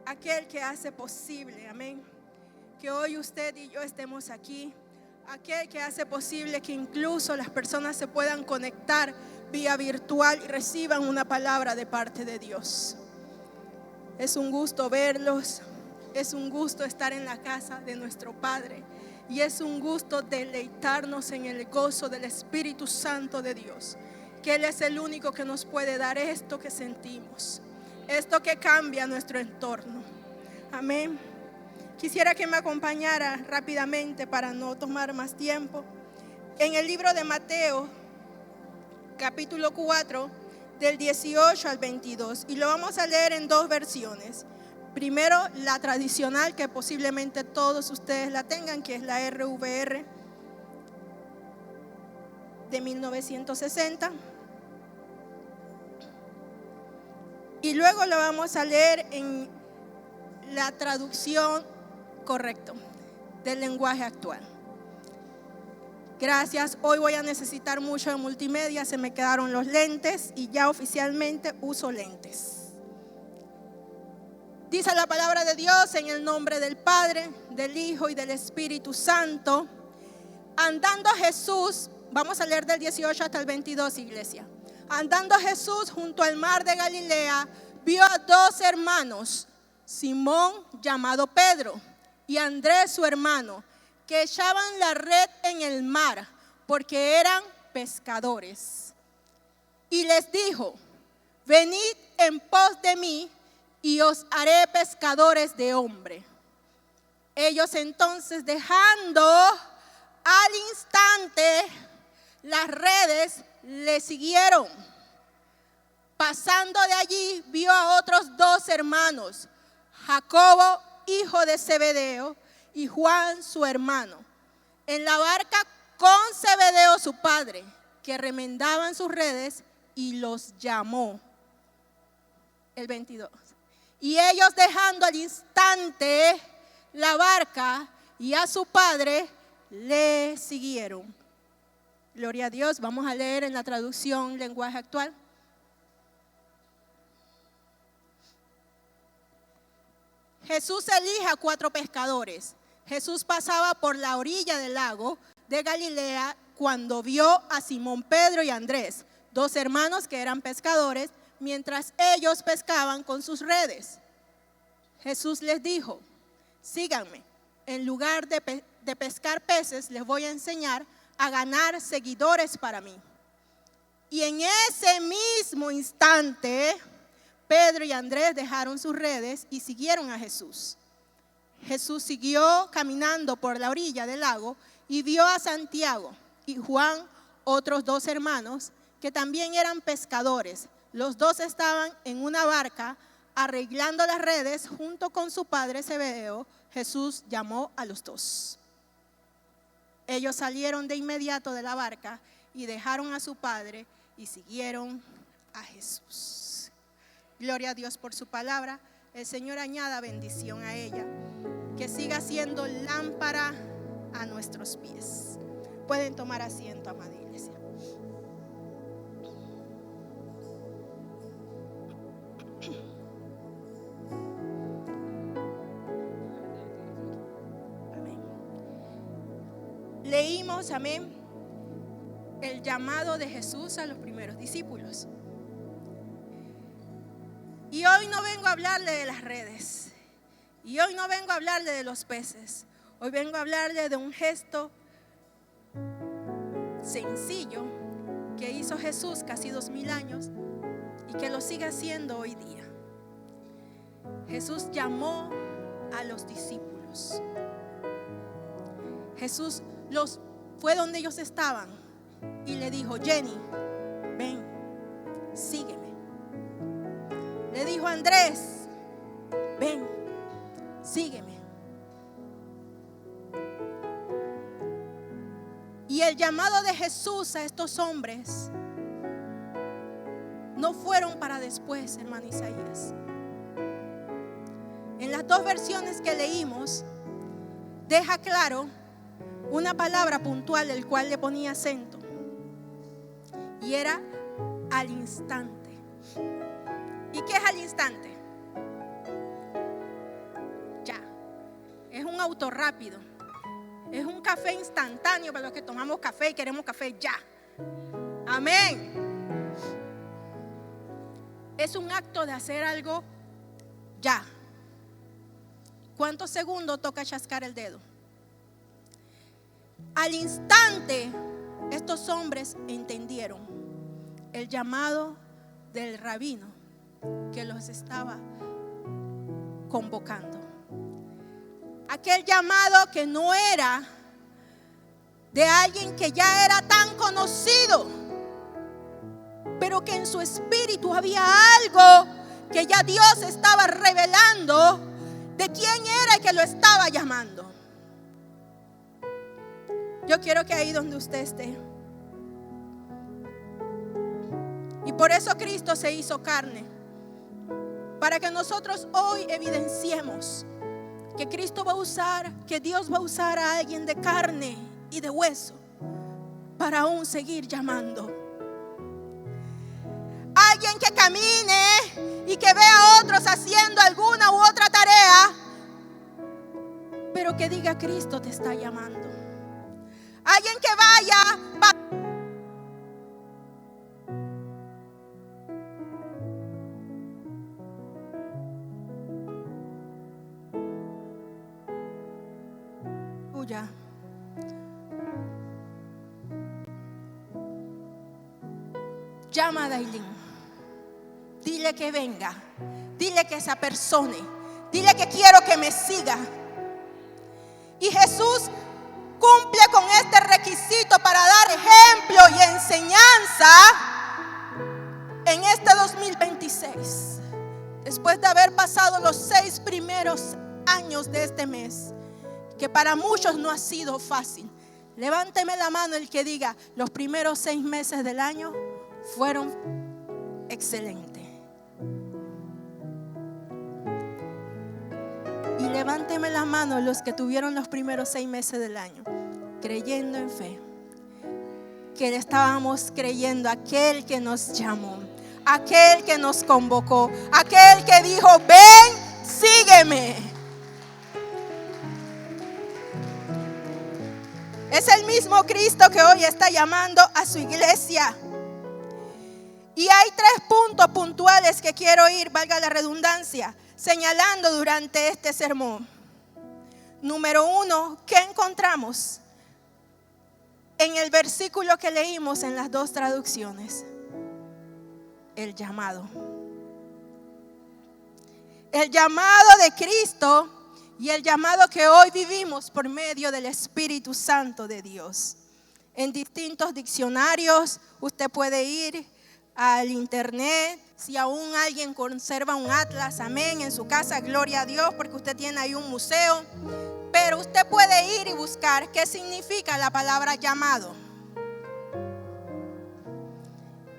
aquel que hace posible, amén, que hoy usted y yo estemos aquí, aquel que hace posible que incluso las personas se puedan conectar vía virtual y reciban una palabra de parte de Dios. Es un gusto verlos, es un gusto estar en la casa de nuestro Padre y es un gusto deleitarnos en el gozo del Espíritu Santo de Dios, que Él es el único que nos puede dar esto que sentimos, esto que cambia nuestro entorno. Amén. Quisiera que me acompañara rápidamente para no tomar más tiempo en el libro de Mateo, capítulo 4, del 18 al 22, y lo vamos a leer en dos versiones. Primero, la tradicional, que posiblemente todos ustedes la tengan, que es la RVR de 1960. Y luego lo vamos a leer en la traducción correcta del lenguaje actual. Gracias, hoy voy a necesitar mucho de multimedia, se me quedaron los lentes y ya oficialmente uso lentes. Dice la palabra de Dios en el nombre del Padre, del Hijo y del Espíritu Santo. Andando Jesús, vamos a leer del 18 hasta el 22, iglesia. Andando Jesús junto al mar de Galilea, vio a dos hermanos, Simón llamado Pedro y Andrés su hermano, que echaban la red en el mar porque eran pescadores. Y les dijo: venid en pos de mí y os haré pescadores de hombre. Ellos entonces, dejando al instante las redes, le siguieron. Pasando de allí, vio a otros dos hermanos, Jacobo, hijo de Zebedeo, y Juan, su hermano, en la barca con Zebedeo, su padre, que remendaban sus redes, y los llamó. El 22. Y ellos, dejando al instante la barca y a su padre, le siguieron. Gloria a Dios. Vamos a leer en la traducción lenguaje actual. Jesús elige a 4 pescadores. Jesús pasaba por la orilla del lago de Galilea cuando vio a Simón Pedro y Andrés, 2 hermanos que eran pescadores, mientras ellos pescaban con sus redes. Jesús les dijo: síganme, en lugar de pescar peces, les voy a enseñar a ganar seguidores para mí. Y en ese mismo instante, Pedro y Andrés dejaron sus redes y siguieron a Jesús. Jesús siguió caminando por la orilla del lago y vio a Santiago y Juan, otros 2 hermanos, que también eran pescadores. Los 2 estaban en una barca arreglando las redes junto con su padre Zebedeo. Jesús llamó a los 2. Ellos salieron de inmediato de la barca y dejaron a su padre y siguieron a Jesús. Gloria a Dios por su palabra. El Señor añada bendición a ella, que siga siendo lámpara a nuestros pies. Pueden tomar asiento, amada iglesia. Amén. Leímos, amén, el llamado de Jesús a los primeros discípulos. Y hoy no vengo a hablarle de las redes. Y hoy no vengo a hablarle de los peces. Hoy vengo a hablarle de un gesto sencillo que hizo Jesús casi 2000 años y que lo sigue haciendo hoy día. Jesús llamó a los discípulos. Jesús fue donde ellos estaban y le dijo: Jenny, ven, sígueme. Le dijo a Andrés: ven, sígueme. Y el llamado de Jesús a estos hombres no fueron para después, hermano Isaías. En las 2 versiones que leímos, deja claro una palabra puntual, el cual le ponía acento, y era al instante. ¿Y qué es al instante? auto rápido. Es un café instantáneo para los que tomamos café y queremos café ya. Amén. Es un acto de hacer algo ya. ¿Cuántos segundos toca chascar el dedo? Al instante, estos hombres entendieron el llamado del rabino que los estaba convocando. Aquel llamado que no era de alguien que ya era tan conocido, pero que en su espíritu había algo que ya Dios estaba revelando de quién era el que lo estaba llamando. Yo quiero que ahí donde usted esté, y por eso Cristo se hizo carne, para que nosotros hoy evidenciemos que Cristo va a usar, que Dios va a usar a alguien de carne y de hueso para aún seguir llamando. Alguien que camine y que vea a otros haciendo alguna u otra tarea, pero que diga: Cristo te está llamando. Alguien que vaya llama a Dailín, dile que venga, dile que se apersone, dile que quiero que me siga. Y Jesús cumple con este requisito para dar ejemplo y enseñanza en este 2026. Después de haber pasado los 6 primeros años de este mes, que para muchos no ha sido fácil. Levánteme la mano el que diga: los primeros 6 meses del año fueron excelentes. Y levánteme la mano los que tuvieron los primeros 6 meses del año creyendo en fe, que estábamos creyendo aquel que nos llamó, aquel que nos convocó, aquel que dijo: ven, sígueme. Es el mismo Cristo que hoy está llamando a su iglesia. Y hay 3 puntos puntuales que quiero ir, valga la redundancia, señalando durante este sermón. Número 1, ¿qué encontramos en el versículo que leímos en las 2 traducciones? El llamado. El llamado de Cristo y el llamado que hoy vivimos por medio del Espíritu Santo de Dios. En distintos diccionarios usted puede ir al internet. Si aún alguien conserva un atlas, amén, en su casa, gloria a Dios, porque usted tiene ahí un museo. Pero usted puede ir y buscar qué significa la palabra llamado.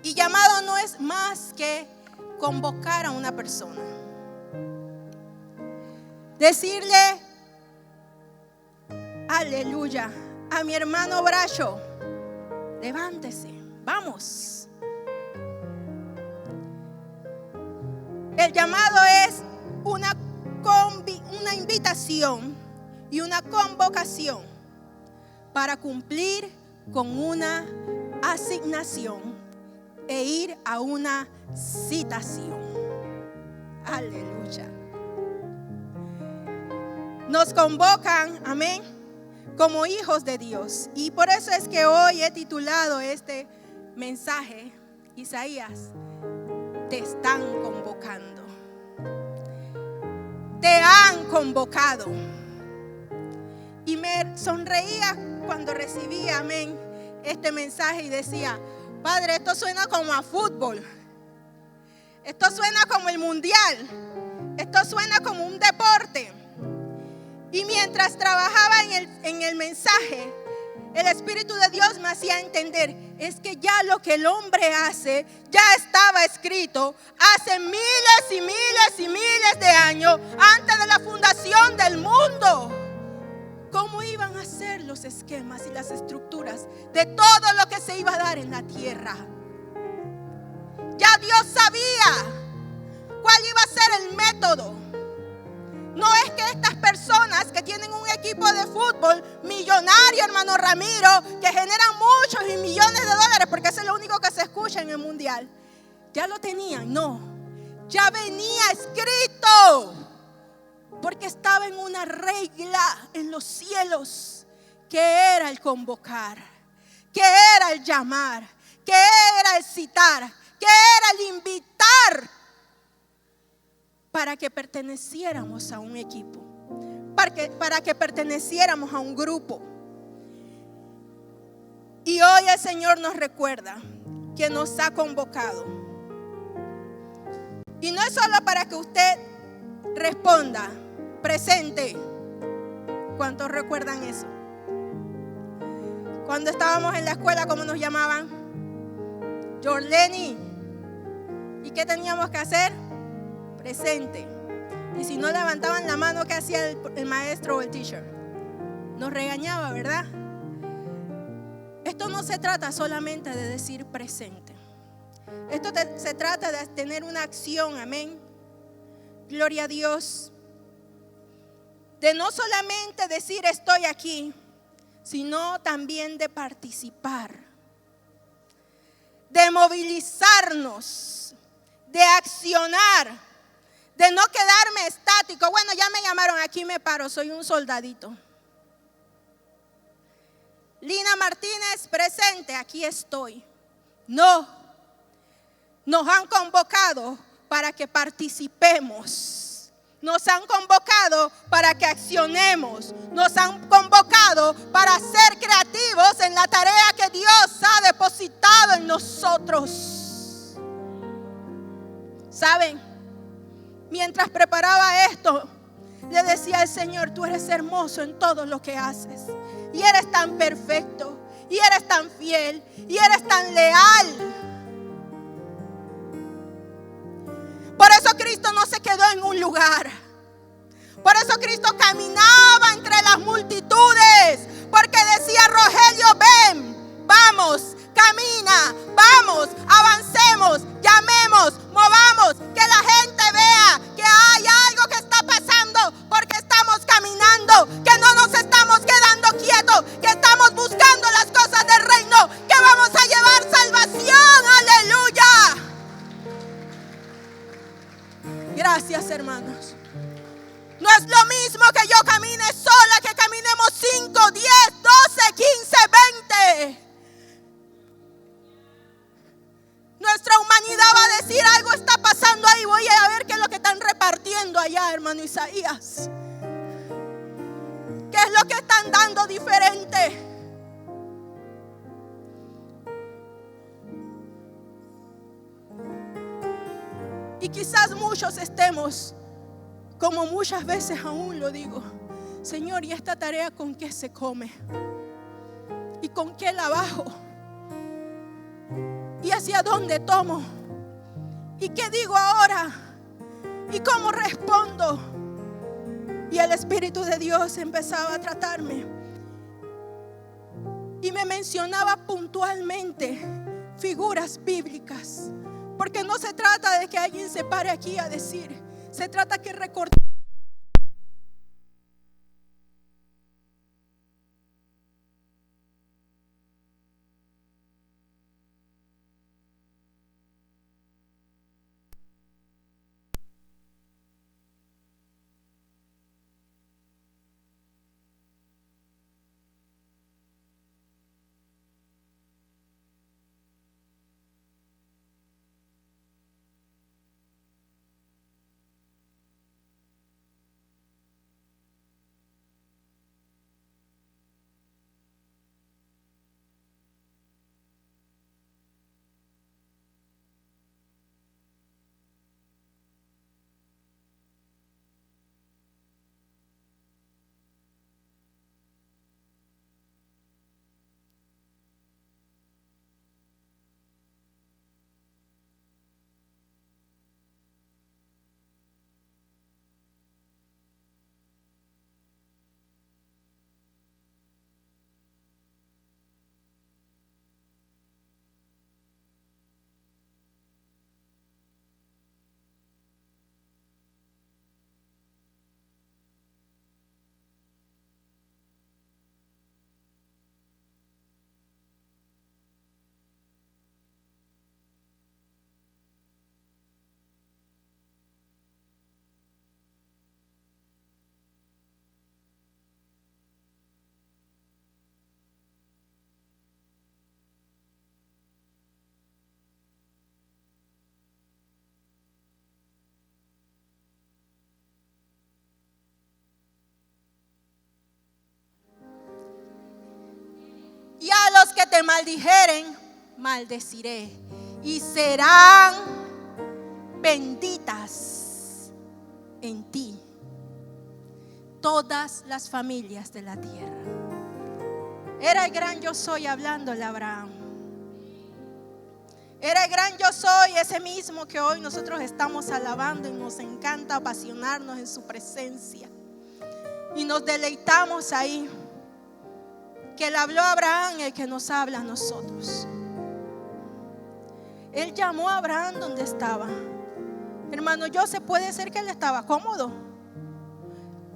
Y llamado no es más que convocar a una persona. Decirle: aleluya, a mi hermano Bracho, levántese, vamos. El llamado es una invitación y una convocación para cumplir con una asignación e ir a una citación. Aleluya. Nos convocan, amén, como hijos de Dios. Y por eso es que hoy he titulado este mensaje: Isaías, te están convocando. Te han convocado. Y me sonreía cuando recibí, amén, este mensaje y decía: Padre, esto suena como a fútbol. Esto suena como el mundial. Esto suena como un deporte. Y mientras trabajaba en el mensaje, el Espíritu de Dios me hacía entender: es que ya lo que el hombre hace ya estaba escrito hace miles y miles y miles de años antes de la fundación del mundo. ¿Cómo iban a ser los esquemas y las estructuras de todo lo que se iba a dar en la tierra? Ya Dios sabía cuál iba a ser el método. No es que estas personas que tienen un equipo de fútbol millonario, hermano Ramiro, que generan muchos y millones de dólares, porque eso es lo único que se escucha en el mundial. ¿Ya lo tenían? No, ya venía escrito, porque estaba en una regla en los cielos, que era el convocar, que era el llamar, que era el citar, que era el invitar, para que perteneciéramos a un equipo, para que perteneciéramos a un grupo. Y hoy el Señor nos recuerda que nos ha convocado. Y no es solo para que usted responda presente. ¿Cuántos recuerdan eso? Cuando estábamos en la escuela, ¿cómo nos llamaban? Jorleni. ¿Y qué teníamos que hacer? Presente. Y si no levantaban la mano, ¿qué hacía el maestro o el teacher? Nos regañaba, ¿verdad? Esto no se trata solamente de decir presente. Esto se trata de tener una acción, amén. Gloria a Dios. De no solamente decir estoy aquí, sino también de participar, de movilizarnos, de accionar, de no quedarme estático. Bueno, ya me llamaron, aquí me paro, soy un soldadito. Lina Martínez, presente, aquí estoy. No, nos han convocado para que participemos. Nos han convocado para que accionemos. Nos han convocado para ser creativos en la tarea que Dios ha depositado en nosotros. ¿Saben? Mientras preparaba esto, le decía al Señor, tú eres hermoso en todo lo que haces. Y eres tan perfecto, y eres tan fiel, y eres tan leal. Por eso Cristo no se quedó en un lugar. Por eso Cristo caminaba entre las multitudes. Porque decía, Rogelio, ven, vamos, camina, vamos, avancemos, llamemos, movamos, que la gente vea que hay algo que está pasando, porque estamos caminando, que no nos estamos quedando quietos, que estamos buscando las cosas del reino, que vamos a llevar salvación, aleluya. Gracias, hermanos. No es lo mismo que yo camine sola, que caminemos 5, 10, 12, 15, 20. Nuestra humanidad va a decir, algo está pasando ahí, voy a ver qué es lo que están repartiendo allá, hermano Isaías. ¿Qué es lo que están dando diferente? Y quizás muchos estemos, como muchas veces aún lo digo, Señor, ¿y esta tarea con qué se come? ¿Y con qué la bajo? ¿Y hacia dónde tomo? ¿Y qué digo ahora? ¿Y cómo respondo? Y el Espíritu de Dios empezaba a tratarme y me mencionaba puntualmente figuras bíblicas, porque no se trata de que alguien se pare aquí a decir, se trata que recordemos. te maldijeren, maldeciré, y serán benditas en ti todas las familias de la tierra. Era el gran yo soy hablándole a Abraham. Era el gran yo soy, ese mismo que hoy nosotros estamos alabando y nos encanta apasionarnos en su presencia. Y nos deleitamos ahí. Que le habló a Abraham, el que nos habla a nosotros. Él llamó a Abraham donde estaba. Hermano Joseph, puede ser que él estaba cómodo.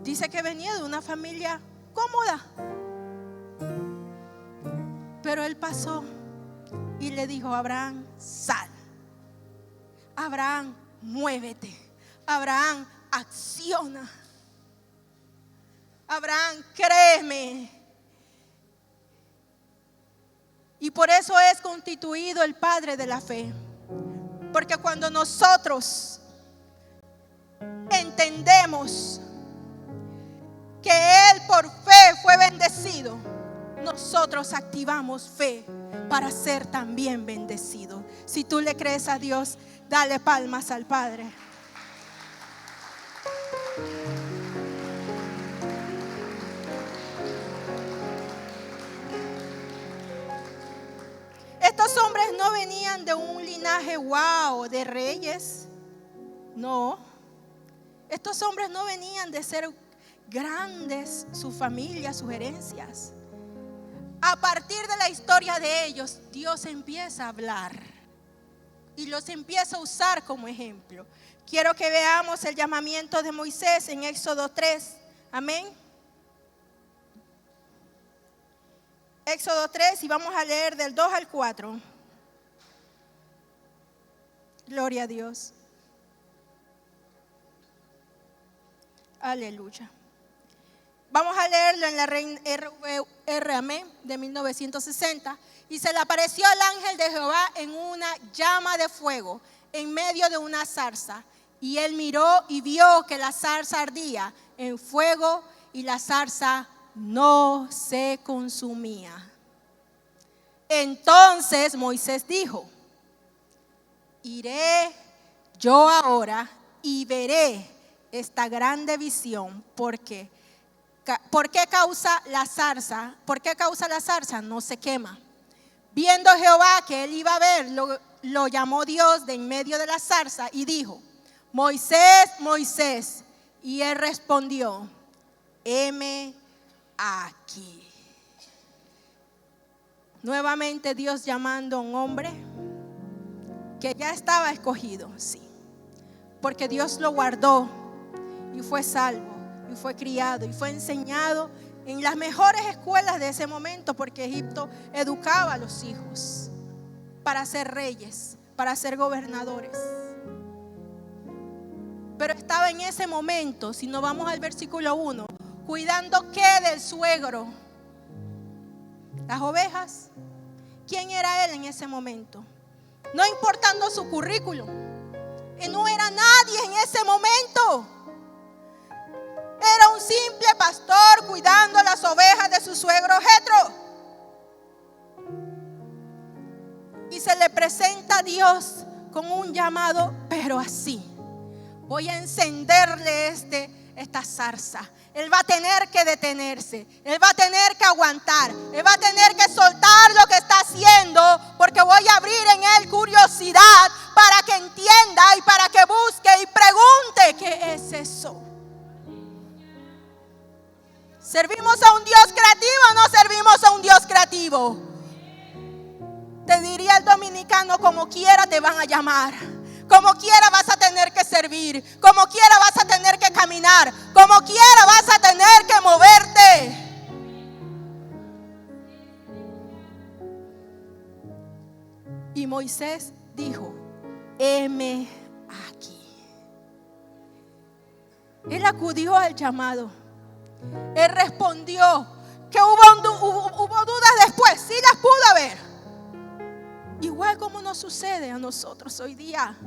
Dice que venía de una familia cómoda. Pero él pasó y le dijo a Abraham: sal. Abraham, muévete. Abraham, acciona. Abraham, créeme. Y por eso es constituido el padre de la fe. Porque cuando nosotros entendemos que Él por fe fue bendecido, nosotros activamos fe para ser también bendecidos. Si tú le crees a Dios, dale palmas al Padre. Estos hombres no venían de un linaje wow, de reyes. No. Estos hombres no venían de ser grandes, su familia, sus herencias. A partir de la historia de ellos, Dios empieza a hablar y los empieza a usar como ejemplo. Quiero que veamos el llamamiento de Moisés en Éxodo 3. Amén. Éxodo 3 y vamos a leer del 2 al 4. Gloria a Dios. Aleluya. Vamos a leerlo en la Reina amén, de 1960. Y se le apareció el ángel de Jehová en una llama de fuego, en medio de una zarza. Y él miró y vio que la zarza ardía en fuego y la zarza no se consumía. Entonces Moisés dijo: iré yo ahora y veré esta grande visión, porque ¿por qué causa la zarza? ¿Por qué causa la zarza? No se quema. Viendo Jehová que él iba a ver, lo llamó Dios de en medio de la zarza y dijo: Moisés, Moisés. Y él respondió: heme aquí. Nuevamente Dios llamando a un hombre que ya estaba escogido, sí, porque Dios lo guardó y fue salvo y fue criado y fue enseñado en las mejores escuelas de ese momento, porque Egipto educaba a los hijos para ser reyes, para ser gobernadores. Pero estaba en ese momento, si no vamos al versículo 1, cuidando ¿qué del suegro? Las ovejas. ¿Quién era él en ese momento? No importando su currículum, él no era nadie en ese momento. Era un simple pastor cuidando las ovejas de su suegro Jetro. Y se le presenta a Dios con un llamado, pero así: voy a encenderle esta zarza. Él va a tener que detenerse, él va a tener que aguantar, él va a tener que soltar lo que está haciendo, porque voy a abrir en él curiosidad para que entienda y para que busque y pregunte qué es eso. ¿Servimos a un Dios creativo o no servimos a un Dios creativo? Te diría el dominicano: como quiera te van a llamar, como quiera vas a tener que servir, como quiera vas a tener que caminar, como quiera vas a tener que moverte. Y Moisés dijo: heme aquí. Él acudió al llamado. Él respondió. Que hubo dudas después, sí las pudo haber. Igual como nos sucede a nosotros hoy día.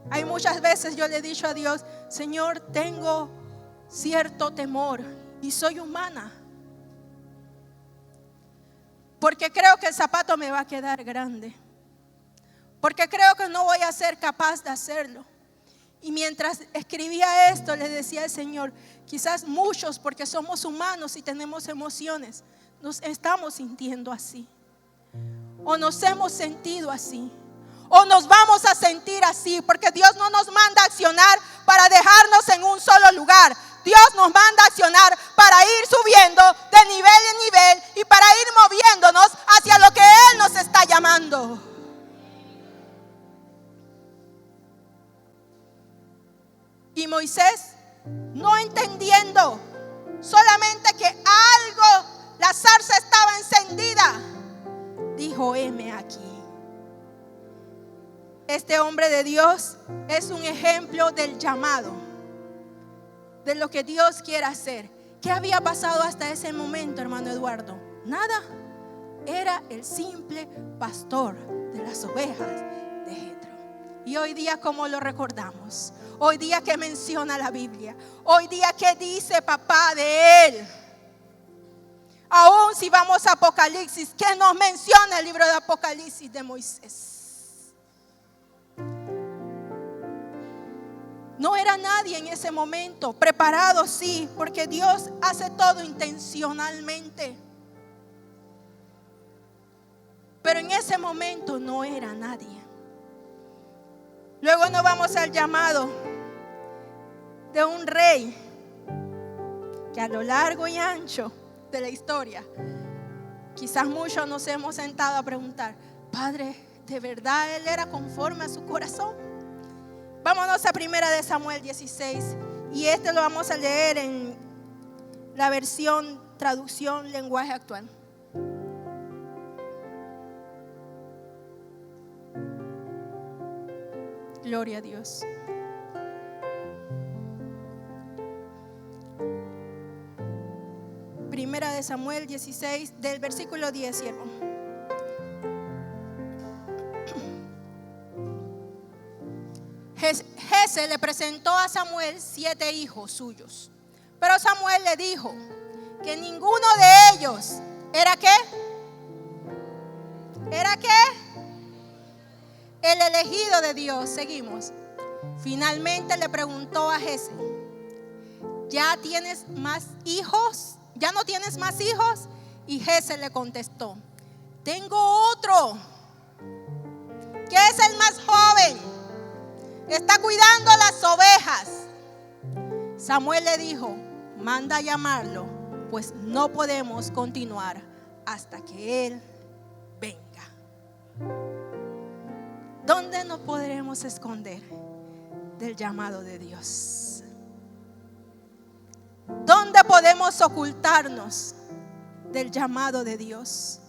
Hay muchas veces yo le he dicho a Dios: Señor, tengo cierto temor y soy humana. porque creo que el zapato me va a quedar grande, porque creo que no voy a ser capaz de hacerlo. Y mientras escribía esto, le decía al Señor, quizás muchos, porque somos humanos y tenemos emociones, nos estamos sintiendo así, o nos hemos sentido así, o nos vamos a sentir así, porque Dios no nos manda a accionar para dejarnos en un solo lugar. Dios nos manda a accionar para ir subiendo de nivel en nivel y para ir moviéndonos hacia lo que Él nos está llamando. Y Moisés, no entendiendo, solamente que algo, la zarza estaba encendida, dijo: heme aquí. Este hombre de Dios es un ejemplo del llamado, de lo que Dios quiere hacer. ¿Qué había pasado hasta ese momento, hermano Eduardo? Nada. Era el simple pastor de las ovejas de Jetro. Y hoy día, ¿cómo lo recordamos? Hoy día, ¿qué menciona la Biblia? Hoy día, ¿qué dice papá de él? Aún si vamos a Apocalipsis, ¿qué nos menciona el libro de Apocalipsis de Moisés? No era nadie en ese momento. Preparado, sí, porque Dios hace todo intencionalmente. Pero en ese momento no era nadie. Luego nos vamos al llamado de un rey que a lo largo y ancho de la historia, quizás muchos nos hemos sentado a preguntar: Padre, ¿de verdad él era conforme a su corazón? Vámonos a 1 Samuel 16, y este lo vamos a leer en la versión traducción lenguaje actual. Gloria a Dios. Primera de Samuel 16, del versículo 10, siervo. Jesse le presentó a Samuel 7 hijos suyos, pero Samuel le dijo que ninguno de ellos era ¿qué? ¿Era qué? El elegido de Dios. Seguimos. Finalmente le preguntó a Jesse: ¿ya tienes más hijos? ¿Ya no tienes más hijos? Y Jesse le contestó: tengo otro, que es el más joven, está cuidando las ovejas. Samuel le dijo: manda a llamarlo, pues no podemos continuar hasta que él venga. ¿Dónde nos podremos esconder del llamado de Dios? ¿Dónde podemos ocultarnos del llamado de Dios?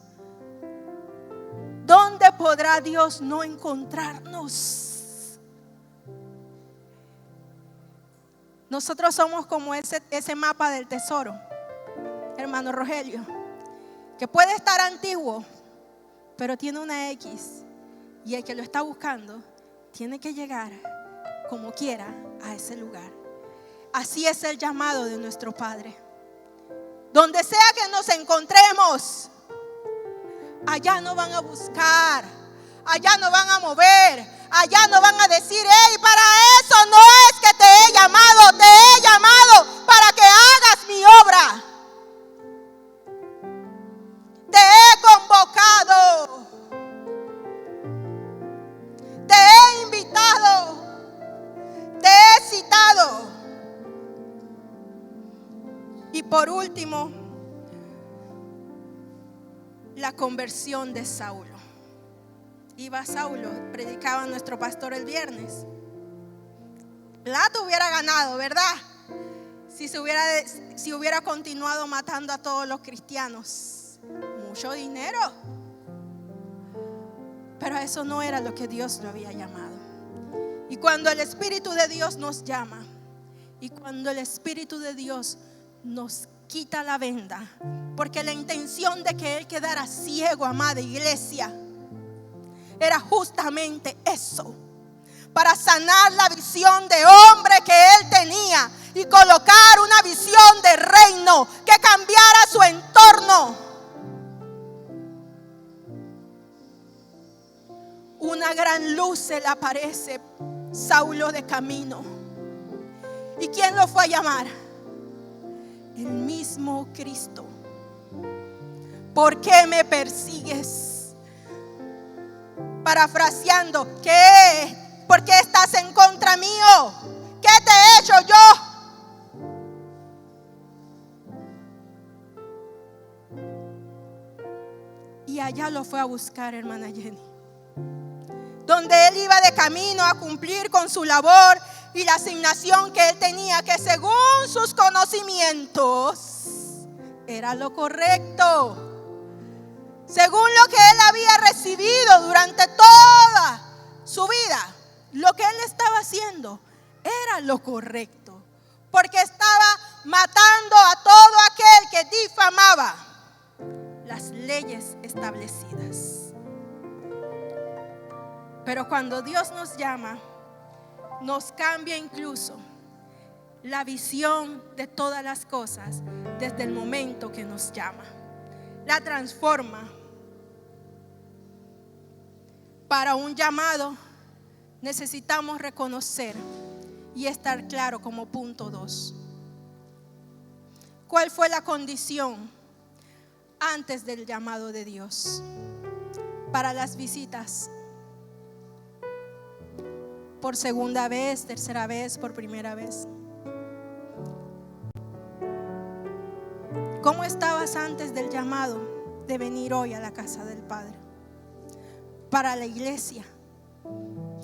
¿Dónde podrá Dios no encontrarnos? Nosotros somos como ese mapa del tesoro, hermano Rogelio, que puede estar antiguo, pero tiene una X. Y el que lo está buscando tiene que llegar como quiera a ese lugar. Así es el llamado de nuestro Padre. Donde sea que nos encontremos, allá no van a buscar, allá no van a mover, allá no van a decir: hey, para eso no es que te he llamado para que hagas mi obra. Te he convocado. Te he invitado, te he citado. Y por último, la conversión de Saulo. Iba Saulo, predicaba nuestro pastor el viernes. Plato hubiera ganado, ¿verdad? Si hubiera continuado matando a todos los cristianos. Mucho dinero. Pero eso no era lo que Dios lo había llamado. Y cuando el Espíritu de Dios nos llama, y cuando el Espíritu de Dios nos quita la venda, porque la intención de que Él quedara ciego, amada iglesia, era justamente eso, para sanar la visión de hombre que Él tenía y colocar una visión de reino que cambiara su entorno. una gran luz se le aparece, Saulo de camino. ¿Y quién lo fue a llamar? El mismo Cristo. ¿Por qué me persigues? Parafraseando, ¿qué? ¿Por qué estás en contra mío? ¿Qué te he hecho yo? Y allá lo fue a buscar, hermana Jenny. Donde él iba de camino a cumplir con su labor y la asignación que él tenía, que según sus conocimientos era lo correcto. Según lo que él había recibido durante toda su vida, lo que él estaba haciendo era lo correcto, porque estaba matando a todo aquel que difamaba las leyes establecidas. Pero cuando Dios nos llama, nos cambia incluso la visión de todas las cosas desde el momento que nos llama. La transforma. Para un llamado necesitamos reconocer y estar claro como punto 2. ¿Cuál fue la condición antes del llamado de Dios para las visitas? Por segunda vez, tercera vez, por primera vez. ¿Cómo estabas antes del llamado de venir hoy a la casa del Padre? Para la iglesia,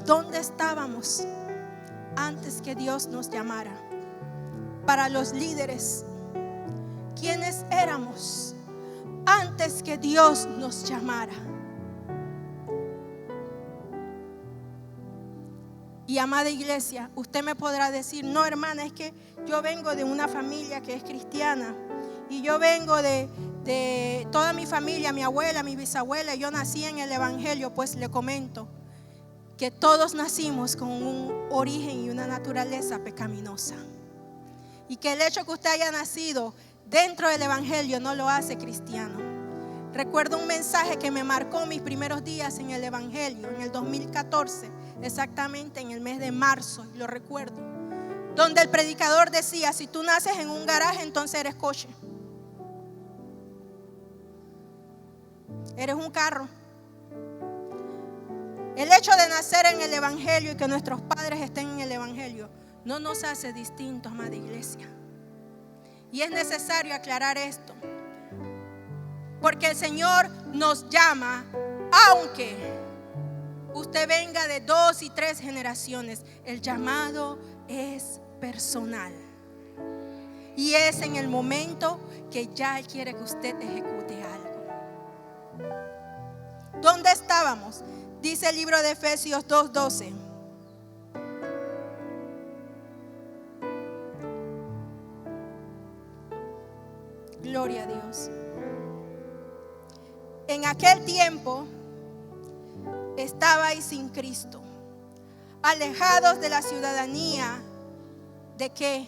¿dónde estábamos antes que Dios nos llamara? Para los líderes, ¿quiénes éramos antes que Dios nos llamara? Y amada iglesia, usted me podrá decir, no hermana, es que yo vengo de una familia que es cristiana. Y yo vengo de toda mi familia, mi abuela, mi bisabuela, yo nací en el evangelio. Pues le comento que todos nacimos con un origen y una naturaleza pecaminosa. Y que el hecho que usted haya nacido dentro del evangelio no lo hace cristiano. Recuerdo un mensaje que me marcó mis primeros días en el evangelio, en el 2014, exactamente en el mes de marzo, y lo recuerdo, donde el predicador decía, si tú naces en un garaje, entonces eres coche. Eres un carro. El hecho de nacer en el evangelio y que nuestros padres estén en el evangelio no nos hace distintos, amada iglesia. Y es necesario aclarar esto, porque el Señor nos llama, aunque usted venga de 2 y 3 generaciones, el llamado es personal. Y es en el momento que ya Él quiere que usted ejecute algo. ¿Dónde estábamos? Dice el libro de Efesios 2:12. Gloria a Dios. En aquel tiempo estabais sin Cristo, alejados de la ciudadanía. ¿De qué?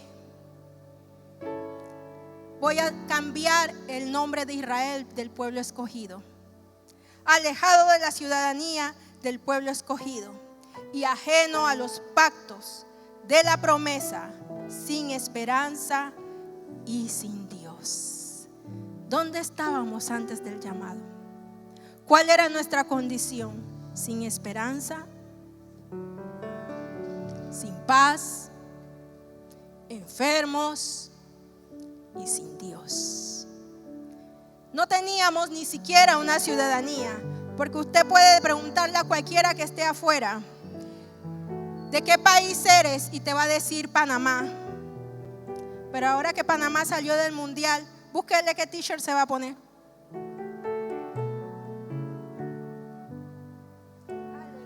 Voy a cambiar el nombre de Israel del pueblo escogido. Alejado de la ciudadanía del pueblo escogido y ajeno a los pactos de la promesa, sin esperanza y sin Dios. ¿Dónde estábamos antes del llamado? ¿Cuál era nuestra condición? Sin esperanza, sin paz, enfermos y sin Dios. No teníamos ni siquiera una ciudadanía, porque usted puede preguntarle a cualquiera que esté afuera, ¿de qué país eres? Y te va a decir Panamá. Pero ahora que Panamá salió del mundial, búsquele qué t-shirt se va a poner.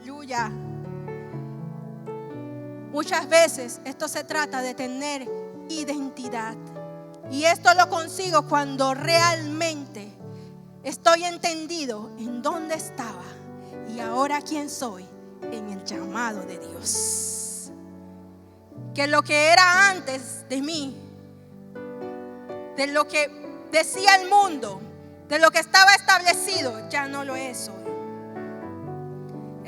Aleluya. Muchas veces esto se trata de tener identidad. Y esto lo consigo cuando realmente estoy entendido en dónde estaba y ahora quién soy en el llamado de Dios. Que lo que era antes de mí, de lo que decía el mundo, de lo que estaba establecido, ya no lo es hoy.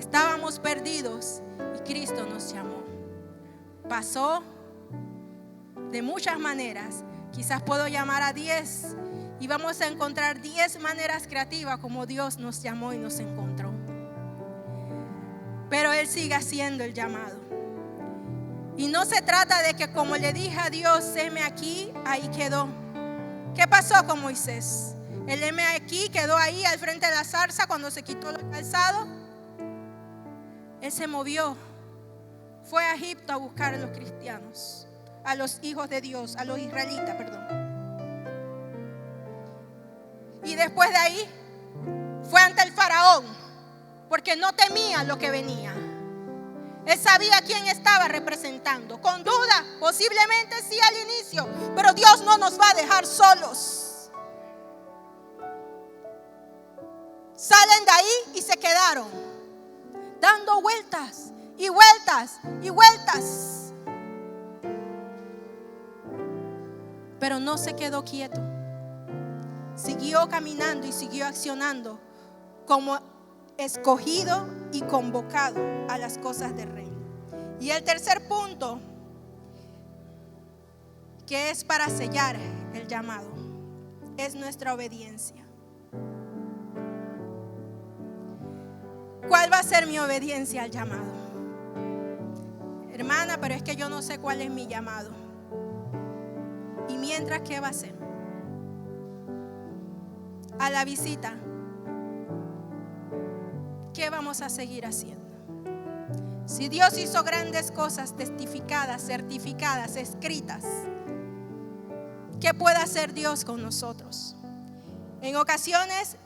Estábamos perdidos y Cristo nos llamó. Pasó de muchas maneras. Quizás puedo llamar a 10 y vamos a encontrar 10 maneras creativas como Dios nos llamó y nos encontró. Pero Él sigue haciendo el llamado. Y no se trata de que, como le dije a Dios, heme aquí, ahí quedó. ¿Qué pasó con Moisés? El heme aquí quedó ahí al frente de la zarza cuando se quitó el calzado. Él se movió. Fue a Egipto a buscar a los cristianos, a los hijos de Dios, a los israelitas, perdón. Y después de ahí fue ante el faraón, porque no temía lo que venía. Él sabía quién estaba representando. Con duda, posiblemente sí al inicio, pero Dios no nos va a dejar solos. Salen de ahí y se quedaron dando vueltas y vueltas y vueltas. Pero no se quedó quieto. Siguió caminando y siguió accionando como escogido y convocado a las cosas del reino. Y el tercer punto, que es para sellar el llamado, es nuestra obediencia. ¿Cuál va a ser mi obediencia al llamado? Hermana, pero es que yo no sé cuál es mi llamado. ¿Y mientras qué va a hacer? A la visita, ¿qué vamos a seguir haciendo? Si Dios hizo grandes cosas testificadas, certificadas, escritas, ¿qué puede hacer Dios con nosotros? En ocasiones,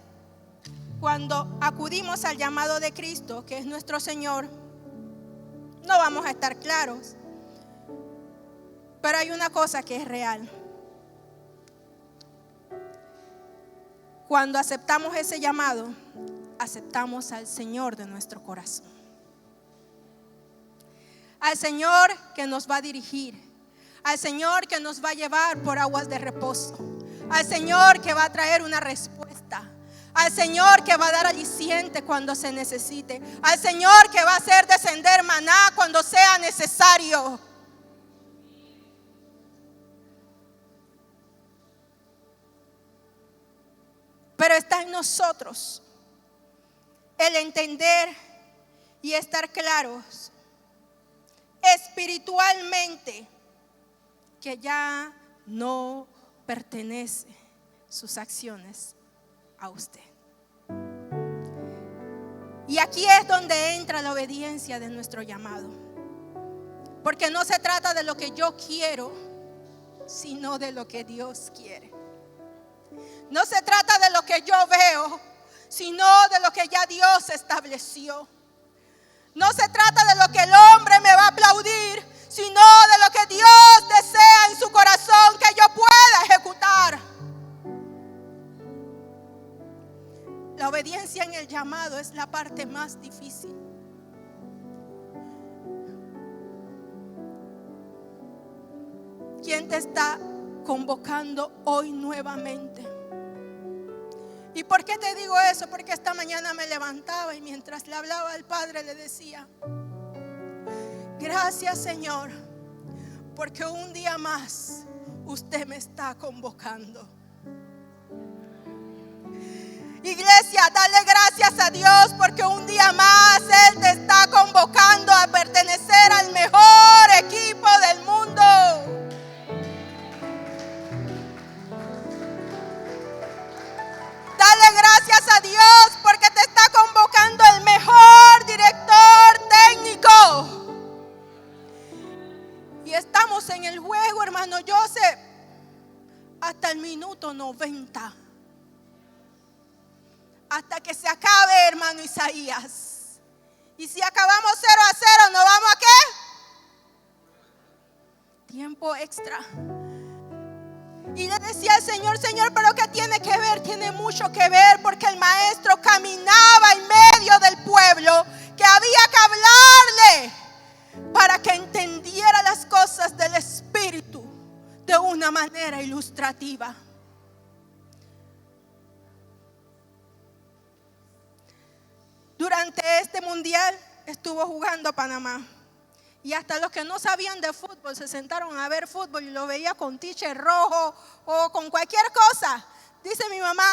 cuando acudimos al llamado de Cristo, que es nuestro Señor, no vamos a estar claros. Pero hay una cosa que es real. Cuando aceptamos ese llamado, aceptamos al Señor de nuestro corazón. Al Señor que nos va a dirigir. Al Señor que nos va a llevar por aguas de reposo. Al Señor que va a traer una respuesta. Al Señor que va a dar aliciente cuando se necesite. Al Señor que va a hacer descender maná cuando sea necesario. Pero está en nosotros el entender y estar claros espiritualmente que ya no pertenece sus acciones a usted. Y aquí es donde entra la obediencia de nuestro llamado. Porque no se trata de lo que yo quiero, sino de lo que Dios quiere. No se trata de lo que yo veo, sino de lo que ya Dios estableció. No se trata de lo que el hombre me va a aplaudir, sino de lo que Dios desea en su corazón que yo pueda ejecutar. La obediencia en el llamado es la parte más difícil. ¿Quién te está convocando hoy nuevamente? ¿Y por qué te digo eso? Porque esta mañana me levantaba y mientras le hablaba al Padre le decía: gracias, Señor, porque un día más usted me está convocando. Iglesia, dale gracias a Dios porque un día más Él te está convocando a pertenecer al mejor equipo del mundo. Dale gracias a Dios porque te está convocando el mejor director técnico. Y estamos en el juego, hermano Joseph, hasta el minuto 90. Hasta que se acabe, hermano Isaías. Y si acabamos 0-0, ¿nos vamos a qué? Tiempo extra. Y le decía al Señor: Señor, ¿pero qué tiene que ver? Tiene mucho que ver, porque el maestro caminaba en medio del pueblo que había que hablarle para que entendiera las cosas del Espíritu de una manera ilustrativa. Durante este mundial estuvo jugando Panamá. Y hasta los que no sabían de fútbol se sentaron a ver fútbol y lo veía con t-shirt rojo o con cualquier cosa. Dice mi mamá,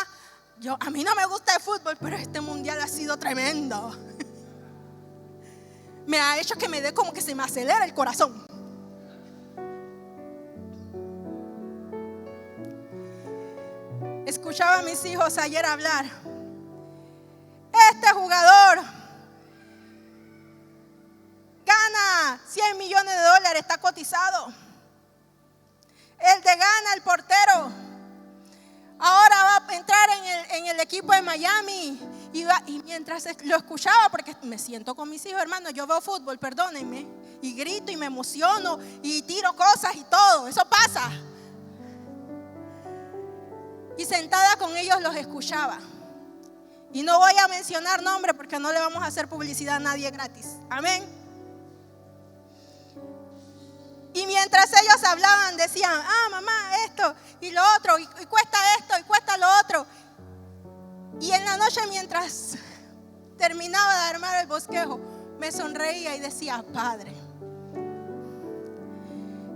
a mí no me gusta el fútbol, pero este mundial ha sido tremendo. Me ha hecho que me dé como que se me acelera el corazón. Escuchaba a mis hijos ayer hablar. Este jugador gana $100 millones, está cotizado. El de Gana, el portero, ahora va a entrar en el equipo de Miami. Y mientras lo escuchaba, porque me siento con mis hijos, hermano, yo veo fútbol, perdónenme, y grito y me emociono y tiro cosas y todo, eso pasa. Y sentada con ellos los escuchaba. Y no voy a mencionar nombres porque no le vamos a hacer publicidad a nadie gratis. Amén. Y mientras ellos hablaban decían, mamá, esto y lo otro, y cuesta esto y cuesta lo otro. Y en la noche mientras terminaba de armar el bosquejo, me sonreía y decía, Padre,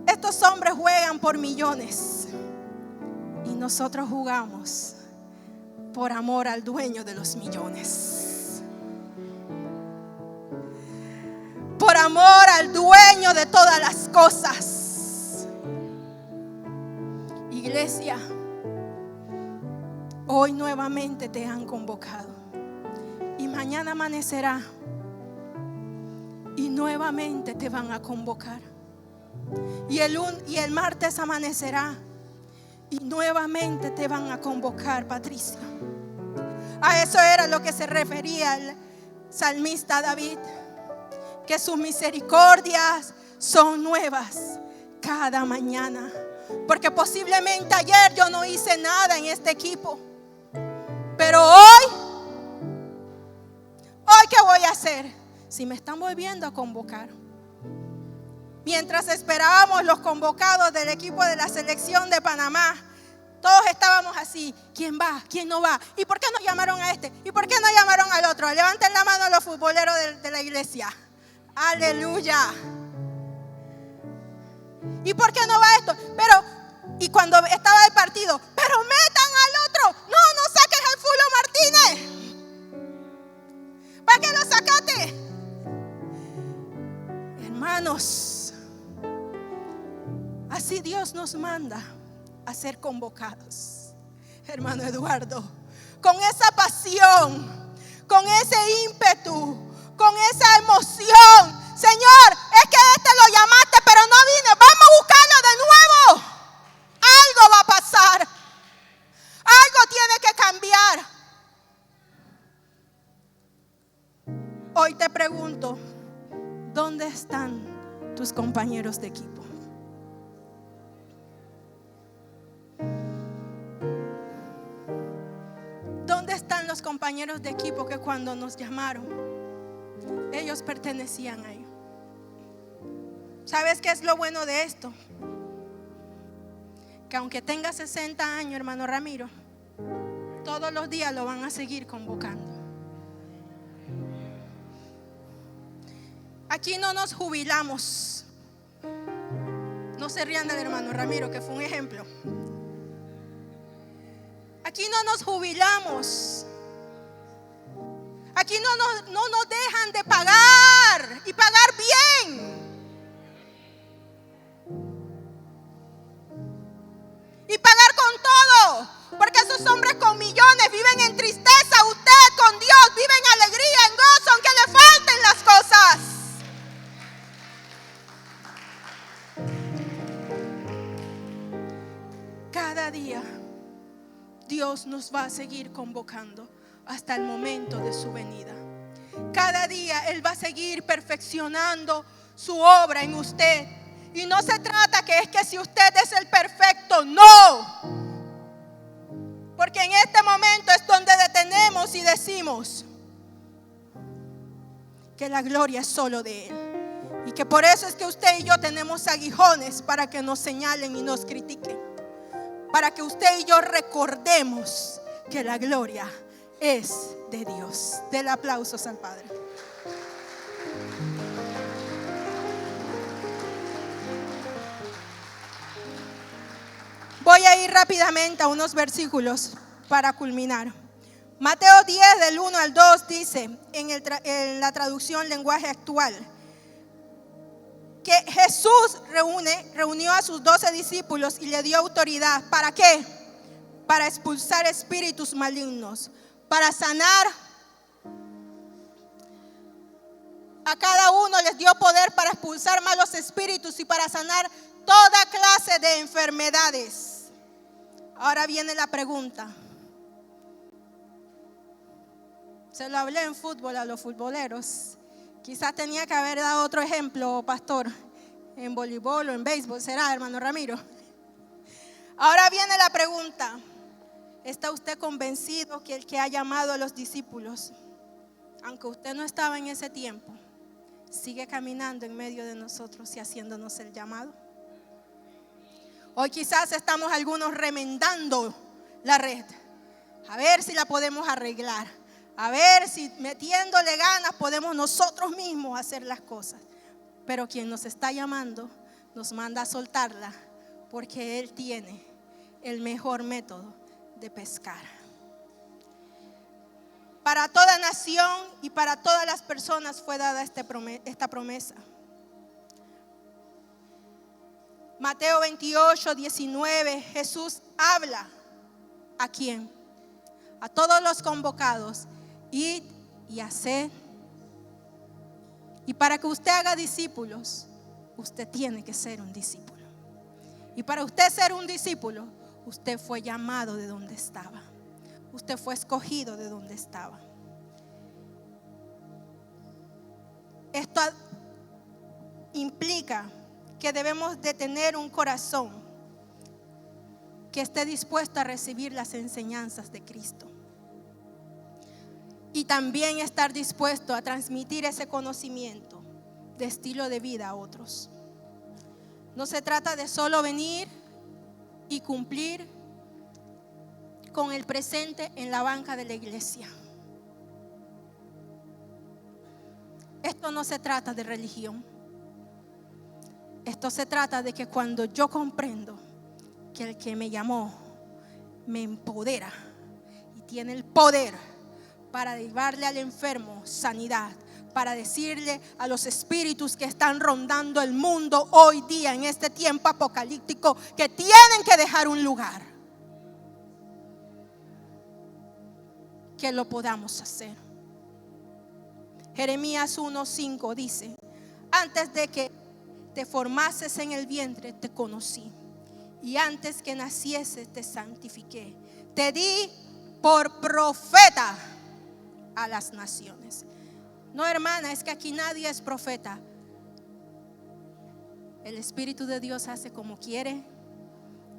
estos hombres juegan por millones y nosotros jugamos por amor al dueño de los millones, por amor al dueño de todas las cosas. Iglesia, hoy nuevamente te han convocado y mañana amanecerá y nuevamente te van a convocar y el martes amanecerá y nuevamente te van a convocar, Patricia. A eso era lo que se refería el salmista David, que sus misericordias son nuevas cada mañana. Porque posiblemente ayer yo no hice nada en este equipo, pero hoy ¿qué voy a hacer? Si me están volviendo a convocar. Mientras esperábamos los convocados del equipo de la selección de Panamá, todos estábamos así, ¿quién va? ¿Quién no va? ¿Y por qué no llamaron a este? ¿Y por qué no llamaron al otro? Levanten la mano los futboleros de la iglesia. Aleluya. ¿Y por qué no va esto? Y cuando estaba el partido, pero metan al otro. No saques al Fulo Martínez. ¿Para qué lo sacaste? Hermanos, así Dios nos manda a ser convocados. Hermano Eduardo, con esa pasión, con ese ímpetu, con esa emoción. Señor, es que este lo llamaste, pero no vine. Vamos a buscarlo de nuevo. Algo va a pasar. Algo tiene que cambiar. Hoy te pregunto, ¿dónde están tus compañeros de equipo? ¿Dónde están los compañeros de equipo que cuando nos llamaron, ellos pertenecían a ellos? ¿Sabes qué es lo bueno de esto? Que aunque tenga 60 años, hermano Ramiro, todos los días lo van a seguir convocando. Aquí no nos jubilamos. No se rían del hermano Ramiro, que fue un ejemplo. Aquí no nos jubilamos. Aquí no nos dejan de pagar y pagar bien. Y pagar con todo. Porque esos hombres con millones viven en tristeza. Usted con Dios vive en alegría, en gozo, aunque le falten las cosas. Cada día Dios nos va a seguir convocando hasta el momento de su venida. Cada día Él va a seguir perfeccionando su obra en usted. Y no se trata que es que si usted es el perfecto, no. Porque en este momento es donde detenemos y decimos que la gloria es solo de Él. Y que por eso es que usted y yo tenemos aguijones para que nos señalen y nos critiquen. Para que usted y yo recordemos que la gloria es de Dios. Del aplausos al Padre. voy a ir rápidamente a unos versículos para culminar. Mateo 10 del 1 al 2 dice en la traducción lenguaje actual que Jesús reunió a sus 12 discípulos y le dio autoridad. ¿Para qué? Para expulsar espíritus malignos, para sanar. A cada uno les dio poder para expulsar malos espíritus y para sanar toda clase de enfermedades. Ahora viene la pregunta. Se lo hablé en fútbol a los futboleros. Quizás tenía que haber dado otro ejemplo, pastor, en voleibol o en béisbol. ¿Será, hermano Ramiro? Ahora viene la pregunta. ¿Está usted convencido que el que ha llamado a los discípulos, aunque usted no estaba en ese tiempo, sigue caminando en medio de nosotros y haciéndonos el llamado? Hoy quizás estamos algunos remendando la red, a ver si la podemos arreglar, a ver si metiéndole ganas podemos nosotros mismos hacer las cosas. Pero quien nos está llamando nos manda a soltarla, porque Él tiene el mejor método de pescar. Para toda nación y para todas las personas fue dada esta promesa. Mateo 28, 19, Jesús habla. ¿A quién? A todos los convocados. Id y haced. Y para que usted haga discípulos, usted tiene que ser un discípulo. Y para usted ser un discípulo, usted fue llamado de donde estaba. Usted fue escogido de donde estaba. Esto implica que debemos de tener un corazón que esté dispuesto a recibir las enseñanzas de Cristo. Y también estar dispuesto a transmitir ese conocimiento de estilo de vida a otros. No se trata de solo venir y cumplir con el presente en la banca de la iglesia. Esto no se trata de religión. Esto se trata de que cuando yo comprendo que el que me llamó me empodera y tiene el poder para llevarle al enfermo sanidad, para decirle a los espíritus que están rondando el mundo hoy día en este tiempo apocalíptico que tienen que dejar un lugar, que lo podamos hacer. Jeremías 1:5 dice: antes de que te formases en el vientre te conocí, y antes que nacieses te santifiqué, te di por profeta a las naciones. No, hermana, es que aquí nadie es profeta. El Espíritu de Dios hace como quiere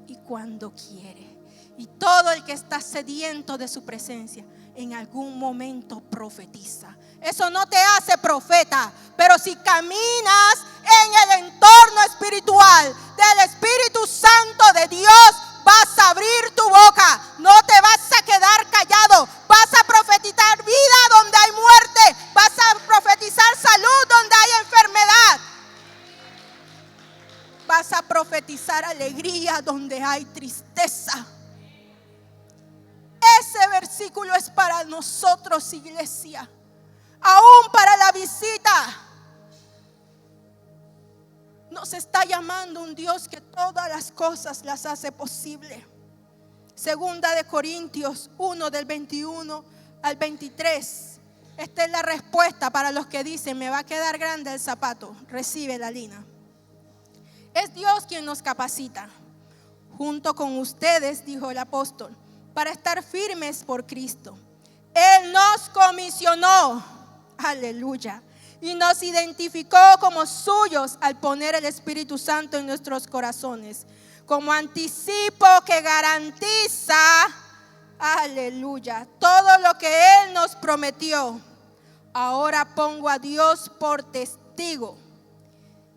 y cuando quiere. Y todo el que está sediento de su presencia en algún momento profetiza. Eso no te hace profeta, pero si caminas en el entorno espiritual del Espíritu Santo de Dios, vas a abrir tu boca, no te vas a quedar callado, vas a profetizar vida donde hay muerte, vas a profetizar salud donde hay enfermedad, vas a profetizar alegría donde hay tristeza. Ese versículo es para nosotros, iglesia, aún para la visita. Nos está llamando un Dios que todas las cosas las hace posible. Segunda de Corintios 1 del 21 al 23. Esta es la respuesta para los que dicen: me va a quedar grande el zapato. Recibe la lina. Es Dios quien nos capacita, junto con ustedes, dijo el apóstol, para estar firmes por Cristo. Él nos comisionó, aleluya, y nos identificó como suyos al poner el Espíritu Santo en nuestros corazones, como anticipo que garantiza, aleluya, todo lo que Él nos prometió. Ahora pongo a Dios por testigo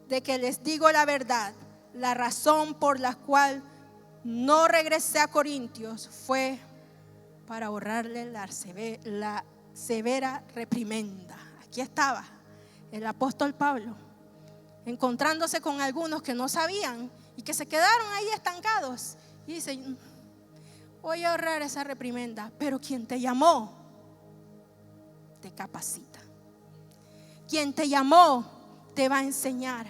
de que les digo la verdad. La razón por la cual no regresé a Corintios fue para ahorrarle la severa reprimenda. Aquí estaba el apóstol Pablo, encontrándose con algunos que no sabían y que se quedaron ahí estancados. Y dice, voy a ahorrar esa reprimenda. Pero quien te llamó te capacita. Quien te llamó te va a enseñar.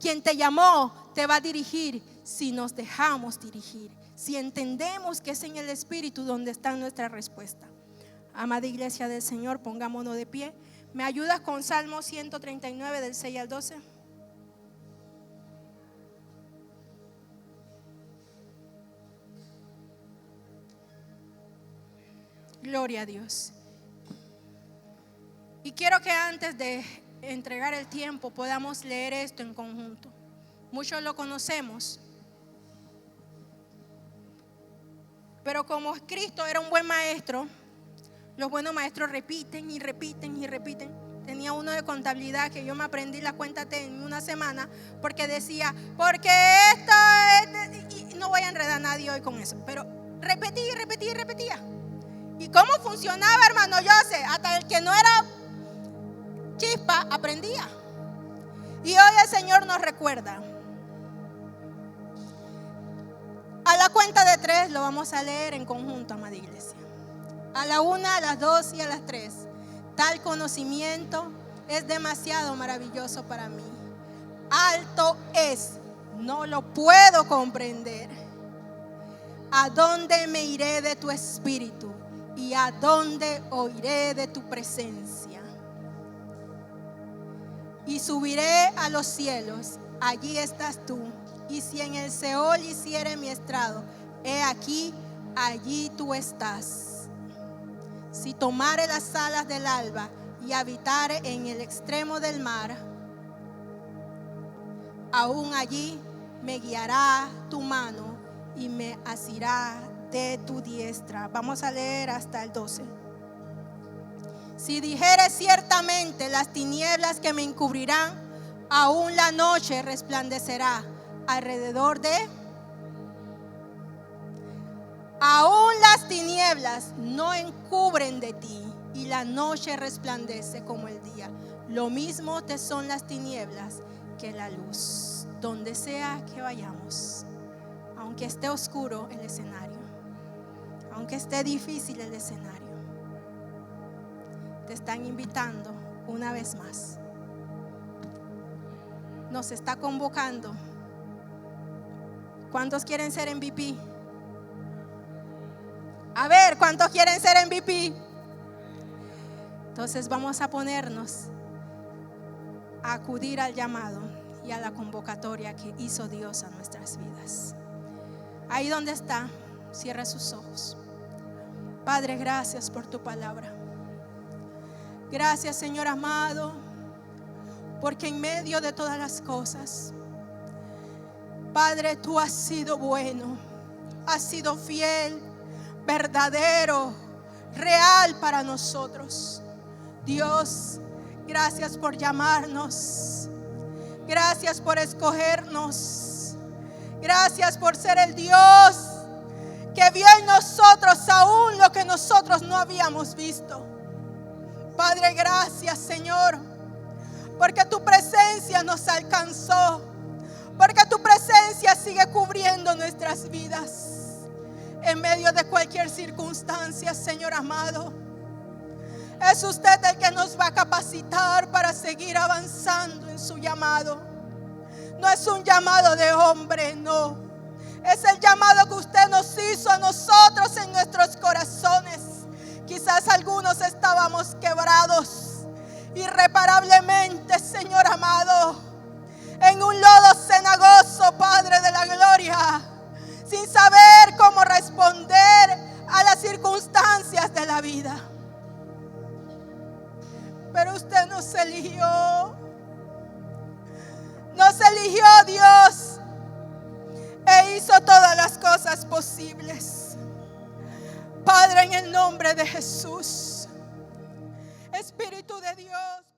Quien te llamó te va a dirigir si nos dejamos dirigir. Si entendemos que es en el Espíritu donde está nuestra respuesta. Amada iglesia del Señor, pongámonos de pie. ¿Me ayudas con Salmo 139 del 6 al 12? Gloria a Dios. Y quiero que antes de entregar el tiempo podamos leer esto en conjunto. Muchos lo conocemos, pero como Cristo era un buen maestro, los buenos maestros repiten y repiten y repiten. Tenía uno de contabilidad que yo me aprendí la cuenta en una semana, porque decía, porque y no voy a enredar a nadie hoy con eso, pero repetía y repetía y repetía. ¿Y cómo funcionaba, hermano José? Hasta el que no era chispa aprendía. Y hoy el Señor nos recuerda. A la cuenta de 3 lo vamos a leer en conjunto, amada iglesia. A la 1, a las 2 y a las 3. Tal conocimiento es demasiado maravilloso para mí. Alto es, no lo puedo comprender. ¿A dónde me iré de tu espíritu? ¿Y a dónde oiré de tu presencia? Y subiré a los cielos, allí estás tú. Y si en el Seol hiciere mi estrado, he aquí, allí tú estás. Si tomare las alas del alba y habitare en el extremo del mar, aún allí me guiará tu mano y me asirá de tu diestra. Vamos a leer hasta el 12. Si dijere ciertamente las tinieblas que me encubrirán, aún la noche resplandecerá alrededor de. Aún las tinieblas no encubren de ti, y la noche resplandece como el día. Lo mismo te son las tinieblas que la luz. Donde sea que vayamos, aunque esté oscuro el escenario, aunque esté difícil el escenario, te están invitando una vez más. Nos está convocando. ¿Cuántos quieren ser MVP? A ver, ¿cuántos quieren ser MVP? Entonces vamos a ponernos a acudir al llamado y a la convocatoria que hizo Dios a nuestras vidas. Ahí donde está, cierra sus ojos. Padre, gracias por tu palabra. Gracias, Señor amado, porque en medio de todas las cosas, Padre, tú has sido bueno, has sido fiel, verdadero, real para nosotros. Dios, gracias por llamarnos. Gracias por escogernos. Gracias por ser el Dios que vio en nosotros aún lo que nosotros no habíamos visto. Padre, gracias, Señor, porque tu presencia nos alcanzó, porque tu presencia sigue cubriendo nuestras vidas. En medio de cualquier circunstancia, Señor amado, es usted el que nos va a capacitar para seguir avanzando en su llamado. No es un llamado de hombre, no. Es el llamado que usted nos hizo a nosotros en nuestros corazones. Quizás algunos estábamos quebrados irreparablemente, Señor amado, en un lodo cenagoso, Padre de la gloria, sin saber cómo responder a las circunstancias de la vida. Pero usted nos eligió. Nos eligió, Dios, e hizo todas las cosas posibles. Padre, en el nombre de Jesús, Espíritu de Dios.